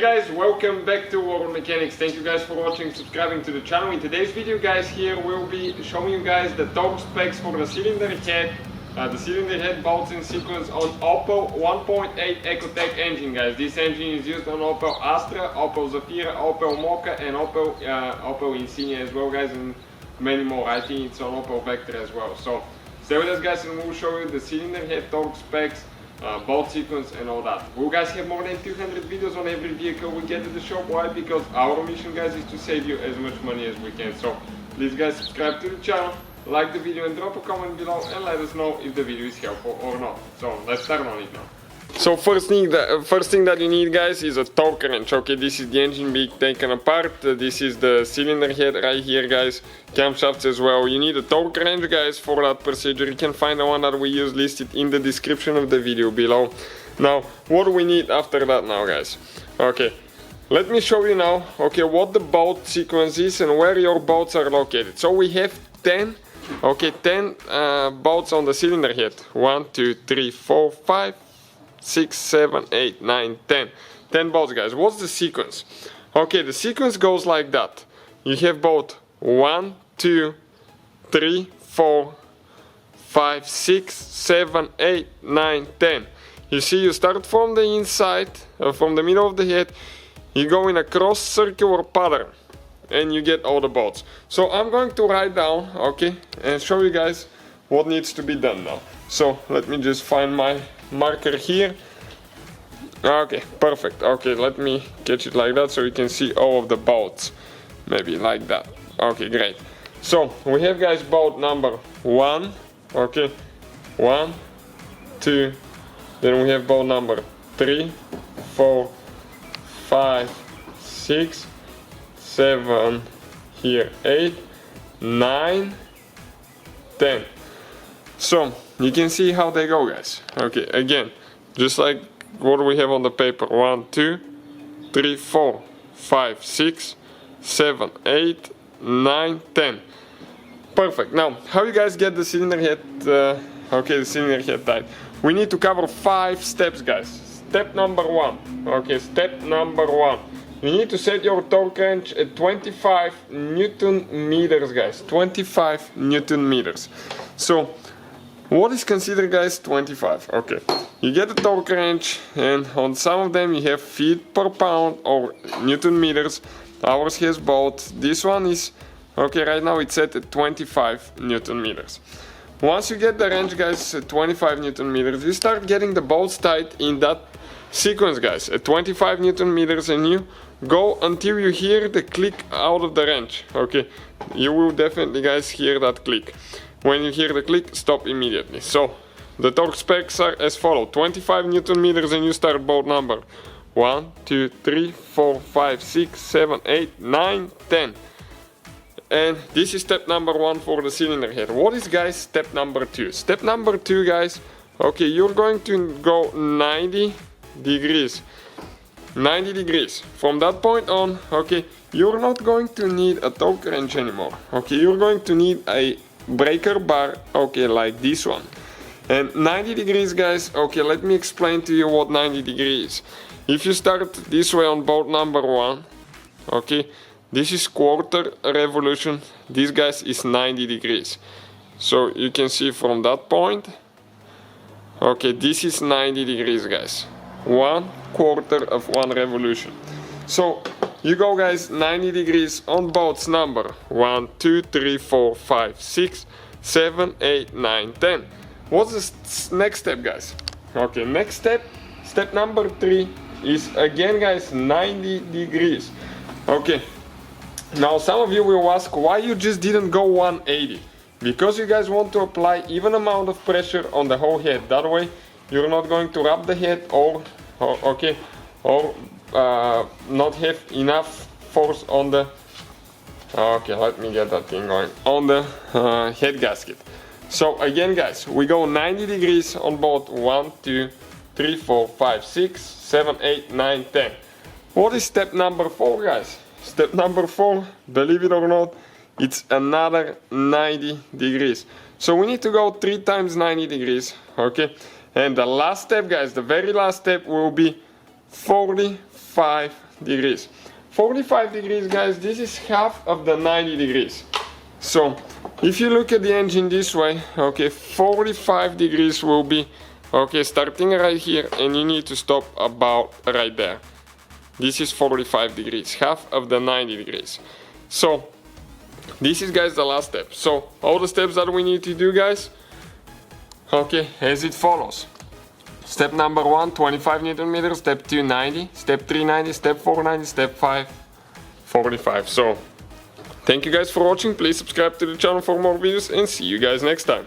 Hey guys, welcome back to World Mechanics. Thank you guys for watching, subscribing to the channel. In today's video guys, here we'll be showing you guys the torque specs for the cylinder head. The cylinder head bolts in sequence on Opel 1.8 Ecotec engine guys. This engine is used on Opel Astra, Opel Zafira, Opel Mokka and Opel Insignia as well guys, and many more. I think it's on Opel Vectra as well. So stay with us guys and we'll show you the cylinder head torque specs, bolt sequence and all that. We'll guys have more than 200 videos on every vehicle we get to the shop. Why? Because our mission guys is to save you as much money as we can. So please guys subscribe to the channel, like the video and drop a comment below and let us know if the video is helpful or not. So let's start on it now. So first thing that you need guys is a torque wrench. Okay, this is the engine being taken apart. This is the cylinder head right here guys, camshafts as well. You need a torque wrench guys for that procedure. You can find the one that we use listed in the description of the video below. Now what do we need after that now guys? Okay, let me show you now what the bolt sequence is and where your bolts are located. So we have 10 bolts on the cylinder head. 1, 2, 3, 4, 5, 6, 7, 8, 9, 10. 10 bolts guys. What's the sequence? Okay, the sequence goes like that. You have bolt 1, 2, 3, 4, 5, 6, 7, 8, 9, 10. You see, you start from the inside, from the middle of the head, you go in a cross circular pattern and you get all the bolts. So I'm going to write down, and show you guys what needs to be done now. So let me just find my marker here. Okay, perfect. Okay, let me catch it like that so you can see all of the bolts. Maybe like that. Okay, great. So we have guys bolt number 1. Okay, 1, 2. Then we have bolt number 3, 4, 5, 6, 7, here 8, 9, 10. So you can see how they go guys. Okay, again, just like what we have on the paper. 1, 2, 3, 4, 5, 6, 7, 8, 9, 10. Perfect. Now how you guys get the cylinder head the cylinder head tight? We need to cover 5 steps guys. Step number 1. Okay, step number 1. You need to set your torque wrench at 25 Newton meters guys. 25 Newton meters. So what is considered guys 25? Okay, you get a torque wrench and on some of them you have feet per pound or Newton meters. Ours has both. This one is right now it's set at 25 Newton meters. Once you get the wrench guys at 25 Newton meters, you start getting the bolts tight in that sequence guys at 25 Newton meters, and you go until you hear the click out of the wrench. Okay, you will definitely guys hear that click. When you hear the click, stop immediately. So the torque specs are as follows: 25 Newton meters and you start bolt number 1, 2, 3, 4, 5, 6, 7, 8, 9, 10. And this is step number 1 for the cylinder head. What is guys step number 2? Step number 2 guys, okay, you're going to go 90 degrees. 90 degrees. From that point on, okay, you're not going to need a torque wrench anymore. Okay, you're going to need a breaker bar, okay, like this one. And 90 degrees guys, okay, let me explain to you what 90 degrees. If you start this way on bolt number 1, okay, this is quarter revolution. This guys is 90 degrees. So you can see from that point, okay, this is 90 degrees guys. 1/4 of 1 revolution. So you go guys 90 degrees on bolts number 1, 2, 3, 4, 5, 6, 7, 8, 9, 10. What's the next step guys? Okay, next step number 3 is again guys 90 degrees. Okay, now some of you will ask why you just didn't go 180. Because you guys want to apply even amount of pressure on the whole head. That way you're not going to rub the head or not have enough force on the let me get that thing going on the head gasket. So again guys, we go 90 degrees on both 1, 2, 3, 4, 5, 6, 7, 8, 9, 10. What is step number 4 guys? Step number 4, believe it or not, it's another 90 degrees. So we need to go 3 times 90 degrees, and the last step guys, the very last step will be 45 degrees. 45 degrees, guys, this is half of the 90 degrees. So if you look at the engine this way, okay, 45 degrees will be, okay, starting right here, and you need to stop about right there. This is 45 degrees, half of the 90 degrees. So this is, guys, the last step. So all the steps that we need to do, guys, okay, as it follows. Step number 1, 25 Newton meters. Step 2, 90. Step 3, 90. Step 4, 90. Step 5, 45. So thank you guys for watching. Please subscribe to the channel for more videos, and see you guys next time.